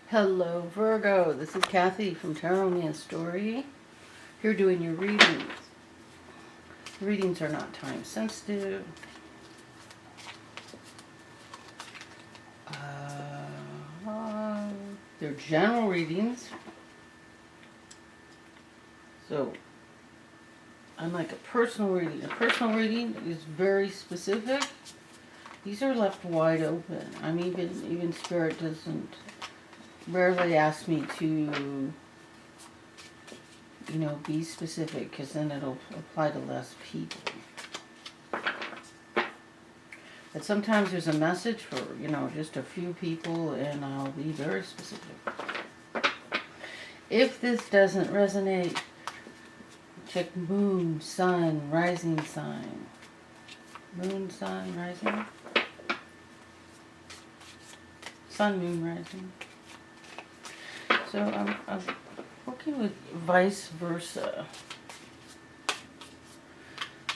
Hello Virgo, this is Kathy from tarotmeastory. Here doing your readings. Readings are not time sensitive. They're general readings. So, unlike a personal reading is very specific. These are left wide open. Even Spirit doesn't rarely ask me to, be specific, because then it'll apply to less people. But sometimes there's a message for, just a few people, and I'll be very specific. If this doesn't resonate, check moon, sun, rising sign. Moon, sun, rising. Sun, moon, rising. So I'm working with vice versa.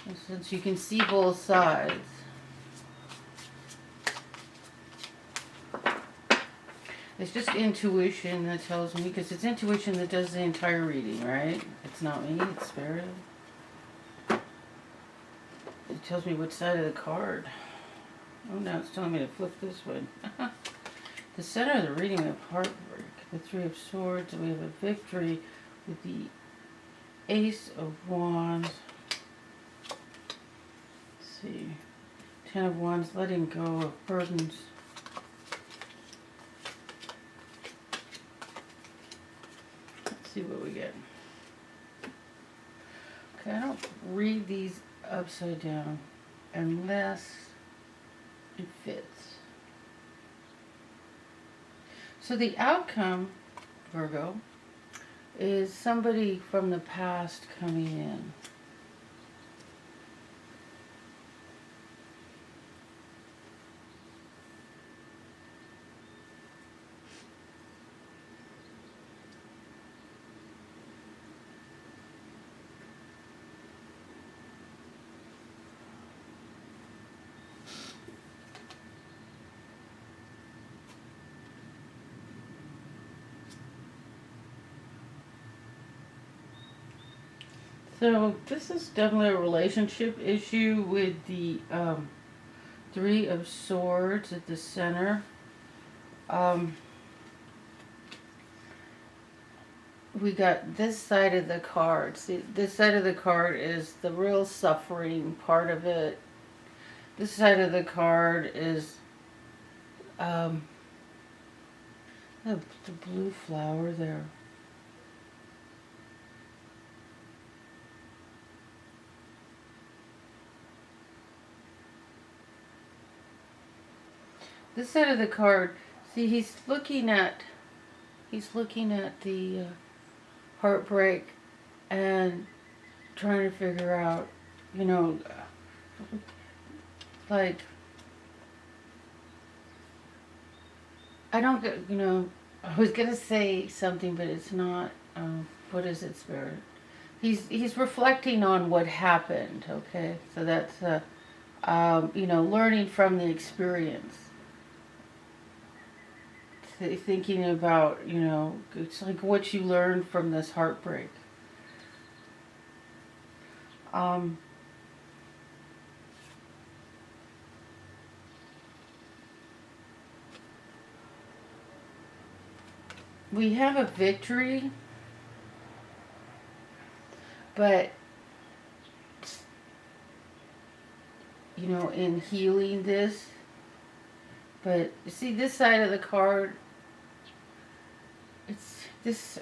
And since you can see both sides, it's just intuition that tells me, because it's intuition that does the entire reading, right? It's not me, it's Spirit. It tells me which side of the card. Oh, now it's telling me to flip this way. The center of the reading, we have heartbreak, the Three of Swords, we have a victory with the Ace of Wands. Let's see, Ten of Wands, letting go of burdens. Let's see what we get. Okay, I don't read these upside down unless it fits. So the outcome, Virgo, is somebody from the past coming in. So this is definitely a relationship issue with the Three of Swords at the center. We got this side of the card. See, this side of the card is the real suffering part of it. This side of the card is the blue flower there. This side of the card, see, he's looking at the heartbreak and trying to figure out, like, I don't get, I was gonna say something, but it's not. What is it, Spirit? He's reflecting on what happened. Okay, so that's learning from the experience. Thinking about, it's like what you learned from this heartbreak. We have a victory, but, in healing this, but see this side of the card, it's this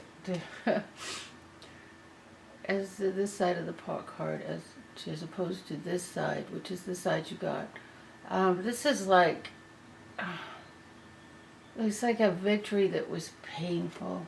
as this side of the pot card as opposed to this side, which is the side you got. This is like it's like a victory that was painful.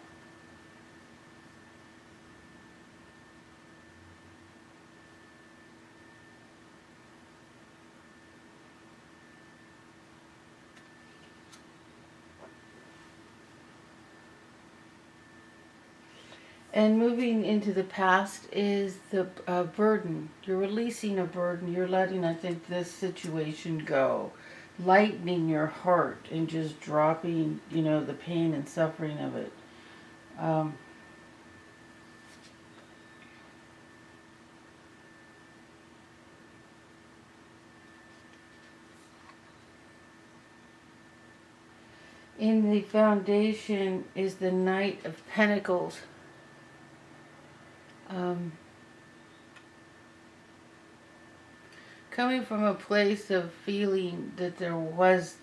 And moving into the past is the burden. You're releasing a burden. You're letting, I think, this situation go. lightening your heart and just dropping, the pain and suffering of it. In the foundation is the Knight of Pentacles. Coming from a place of feeling that there was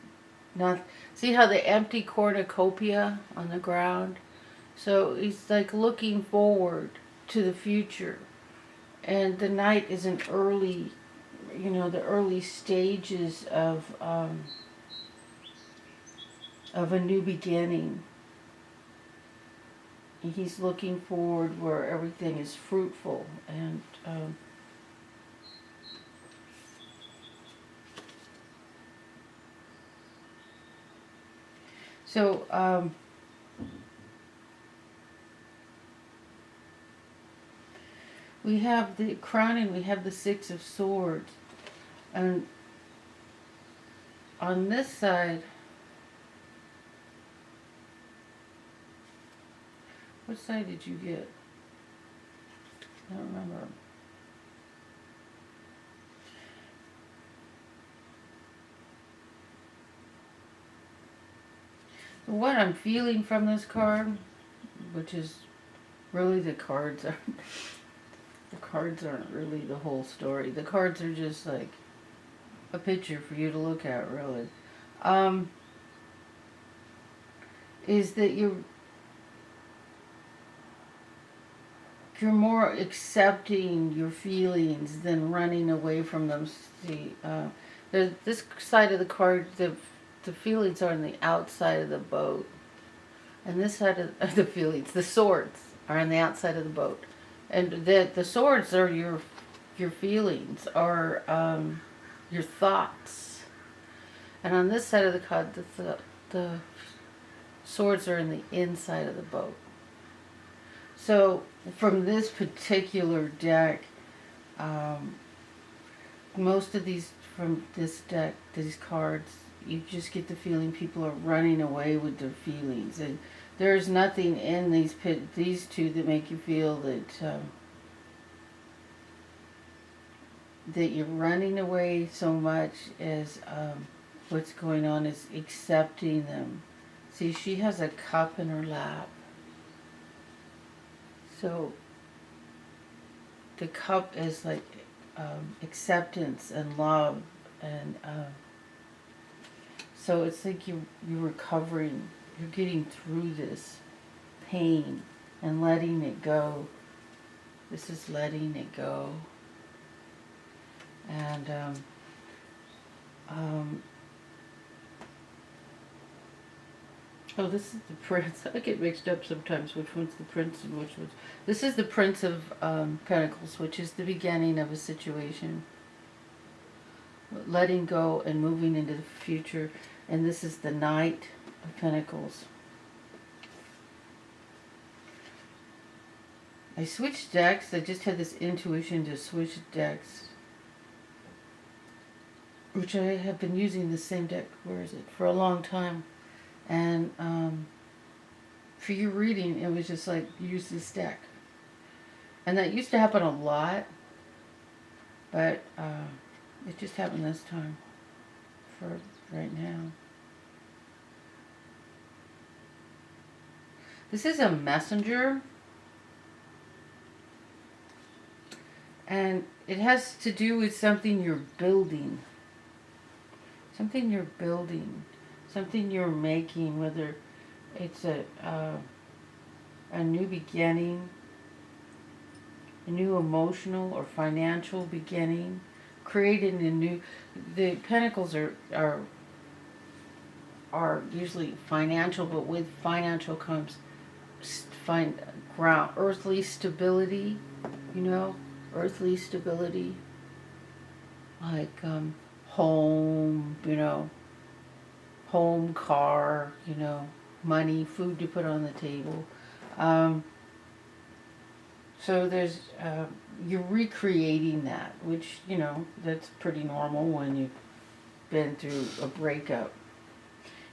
not. See how the empty cornucopia on the ground? So he's like looking forward to the future. And the Knight is an early, the early stages of a new beginning. He's looking forward where everything is fruitful and so we have the crowning, we have the Six of Swords, and on this side, what side did you get? I don't remember. What I'm feeling from this card, which is really the cards aren't really the whole story. The cards are just like a picture for you to look at, really. Is that you're more accepting your feelings than running away from them. See, this side of the card, the feelings are on the outside of the boat. And this side of the feelings, the swords, are on the outside of the boat. And the swords are your feelings, are your thoughts. And on this side of the card, the swords are in the inside of the boat. So from this particular deck, most of these, from this deck, these cards, you just get the feeling people are running away with their feelings, and there's nothing in these two that make you feel that that you're running away so much as what's going on is accepting them. See, she has a cup in her lap. So the cup is like acceptance and love, and so it's like you're recovering, you're getting through this pain and letting it go. This is letting it go. And oh, this is the Prince. I get mixed up sometimes which one's the Prince and which one's... This is the Prince of Pentacles, which is the beginning of a situation. Letting go and moving into the future. And this is the Knight of Pentacles. I switched decks. I just had this intuition to switch decks, which I have been using the same deck, where is it, for a long time. And for your reading, it was just like, use this deck. And that used to happen a lot, but it just happened this time, for right now. This is a messenger, and it has to do with something you're building. Something you're building. Something you're making, whether it's a new beginning, a new emotional or financial beginning, creating a new... The pentacles are usually financial, but with financial comes ground, earthly stability, earthly stability, like home, home, car, money, food to put on the table. So there's, you're recreating that, which, that's pretty normal when you been through a breakup.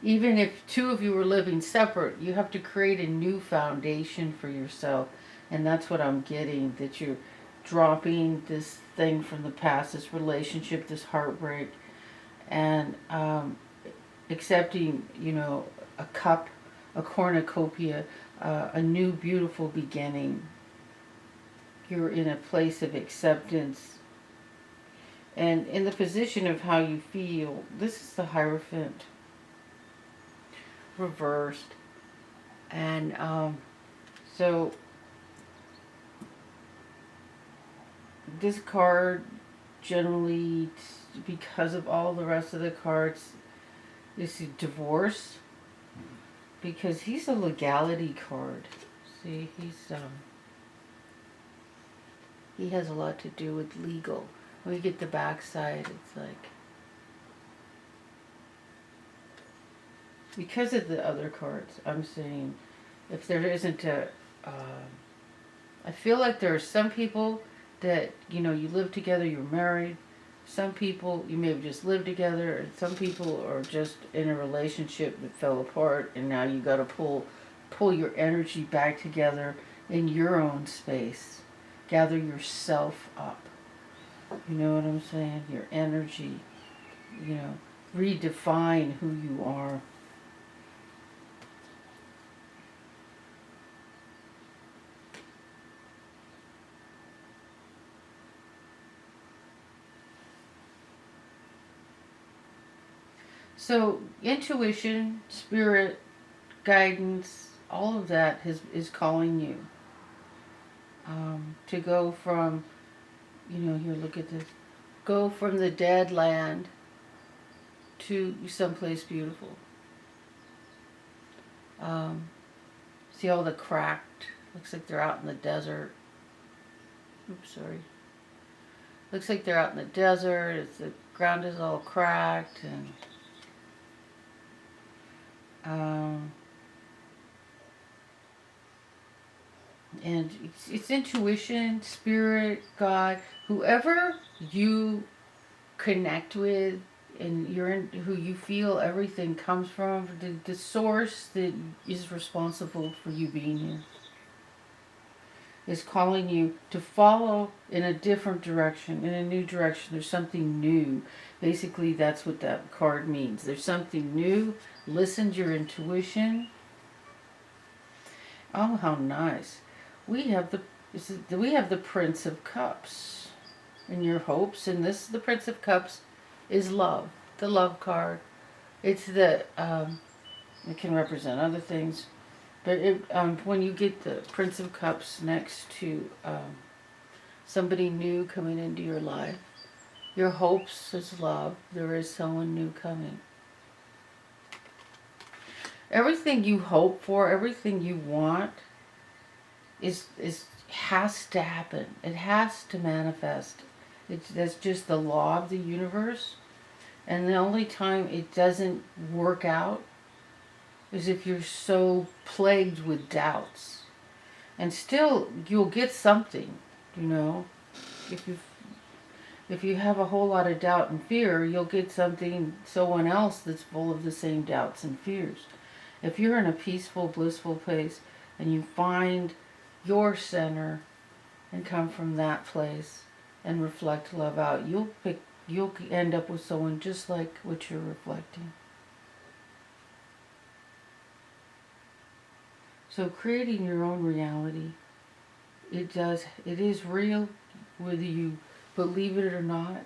Even if two of you were living separate, you have to create a new foundation for yourself. And that's what I'm getting, that you're dropping this thing from the past, this relationship, this heartbreak, and accepting, a cup, a cornucopia, a new beautiful beginning. You're in a place of acceptance. And in the position of how you feel, this is the Hierophant reversed. And so this card generally, because of all the rest of the cards, is divorce, because he's a legality card. See, he has a lot to do with legal. When you get the backside, it's like, because of the other cards, I'm saying, if there isn't I feel like there are some people that, you live together, you're married. Some people, you may have just lived together, and some people are just in a relationship that fell apart, and now you got to pull your energy back together in your own space. Gather yourself up. You know what I'm saying? Your energy, redefine who you are. So intuition, spirit, guidance, all of that is calling you to go from, here, look at this, go from the dead land to someplace beautiful. See all the cracked, looks like they're out in the desert. Oops, sorry. Looks like they're out in the desert, the ground is all cracked, and it's intuition, spirit, God, whoever you connect with, and who you feel everything comes from, the source that is responsible for you being here, is calling you to follow in a different direction, in a new direction. There's something new. Basically, that's what that card means. There's something new. Listen to your intuition. Oh, how nice. We have the Prince of Cups in your hopes, and the Prince of Cups is love, the love card. It's it can represent other things, but when you get the Prince of Cups next to somebody new coming into your life, your hopes is love. There is someone new coming. Everything you hope for, everything you want, has to happen. It has to manifest. That's just the law of the universe. And the only time it doesn't work out is if you're so plagued with doubts. And still, you'll get something, If you have a whole lot of doubt and fear, you'll get someone else that's full of the same doubts and fears. If you're in a peaceful, blissful place and you find your center and come from that place and reflect love out, you'll end up with someone just like what you're reflecting. So creating your own reality, it is real, whether you believe it or not,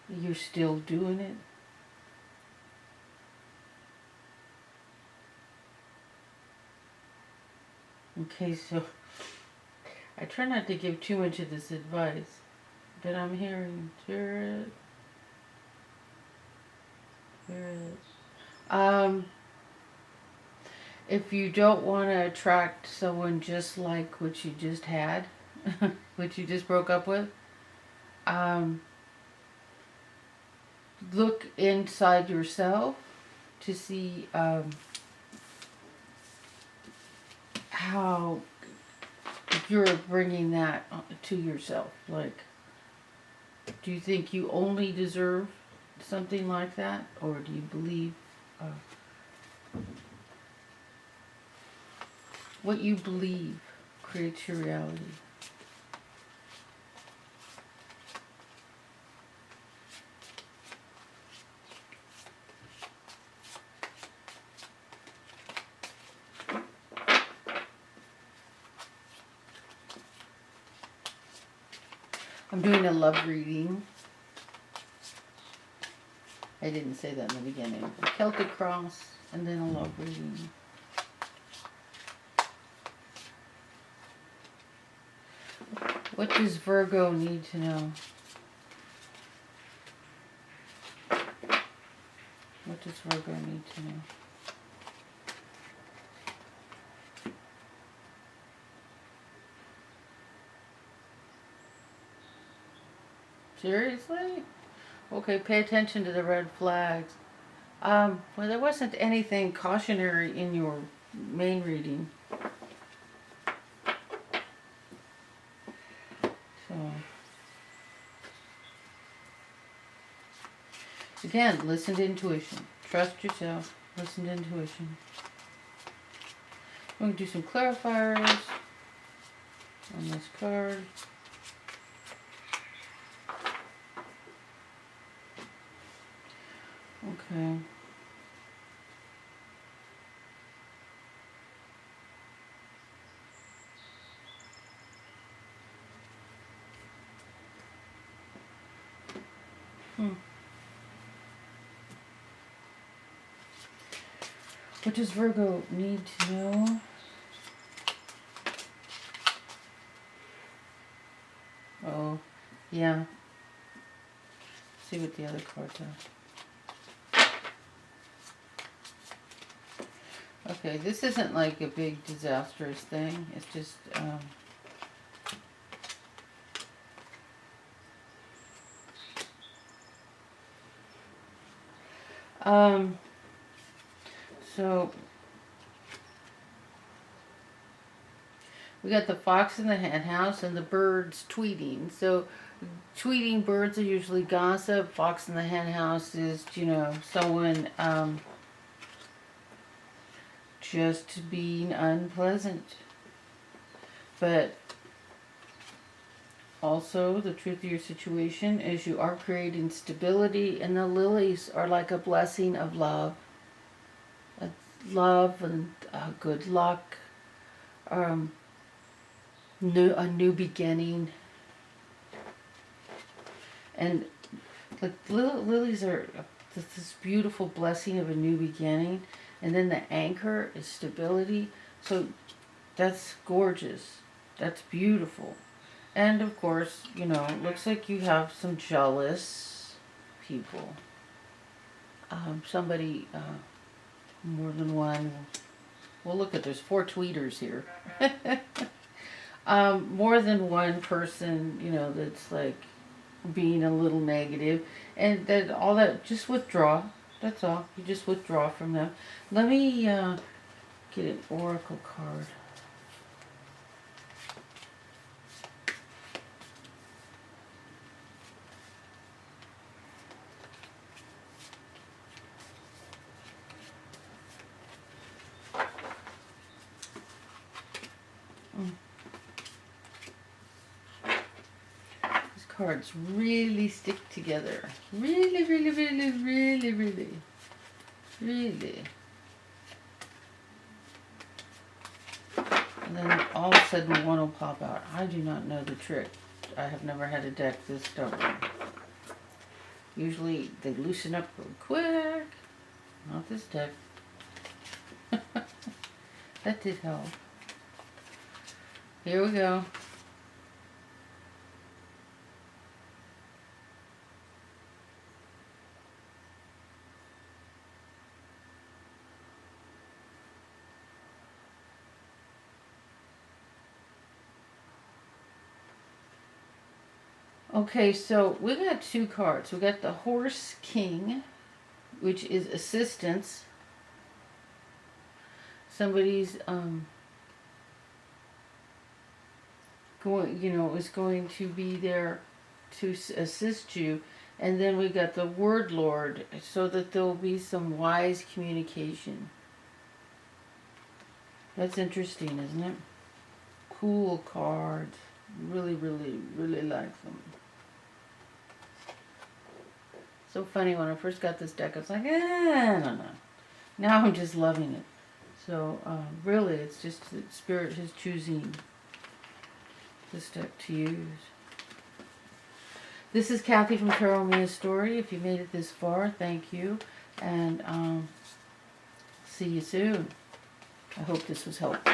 you're still doing it. Okay, so I try not to give too much of this advice, but I'm hearing spirit. If you don't want to attract someone just like what you just had, what you just broke up with, look inside yourself to see how you're bringing that to yourself. Like, do you think you only deserve something like that? Or do you believe what you believe creates your reality? I'm doing a love reading. I didn't say that in the beginning. A Celtic cross and then a love reading. What does Virgo need to know? What does Virgo need to know? Seriously? Okay, pay attention to the red flags. Well, there wasn't anything cautionary in your main reading. So, again, listen to intuition. Trust yourself. Listen to intuition. I'm going to do some clarifiers on this card. Okay. What does Virgo need to know? Oh, yeah. See what the other card does. Okay, this isn't like a big disastrous thing. It's just, so we got the fox in the hen house and the birds tweeting. So tweeting birds are usually gossip. Fox in the hen house is, someone just being unpleasant. But also, the truth of your situation is you are creating stability, and the lilies are like a blessing of love. Love and good luck, a new beginning. And like lilies are this beautiful blessing of a new beginning, and then the anchor is stability. So that's gorgeous. That's beautiful. And of course, looks like you have some jealous people. Somebody, more than one. Well, look there's 4 tweeters here. More than one person, that's like being a little negative, and all that, just withdraw. That's all. You just withdraw from them. Let me get an oracle card. Cards really stick together. Really, really, really, really, really, really. And then all of a sudden one will pop out. I do not know the trick. I have never had a deck this stubborn. Usually they loosen up real quick. Not this deck. That did help. Here we go. Okay, so we got 2 cards. We got the Horse King, which is assistance. Somebody's is going to be there to assist you. And then we got the Word Lord, so that there will be some wise communication. That's interesting, isn't it? Cool cards. Really, really, really like them. So funny, when I first got this deck, I was like, I don't know. Now I'm just loving it. So, really, it's just that Spirit is choosing this deck to use. This is Kathy from tarotmeastory. If you made it this far, thank you. And see you soon. I hope this was helpful.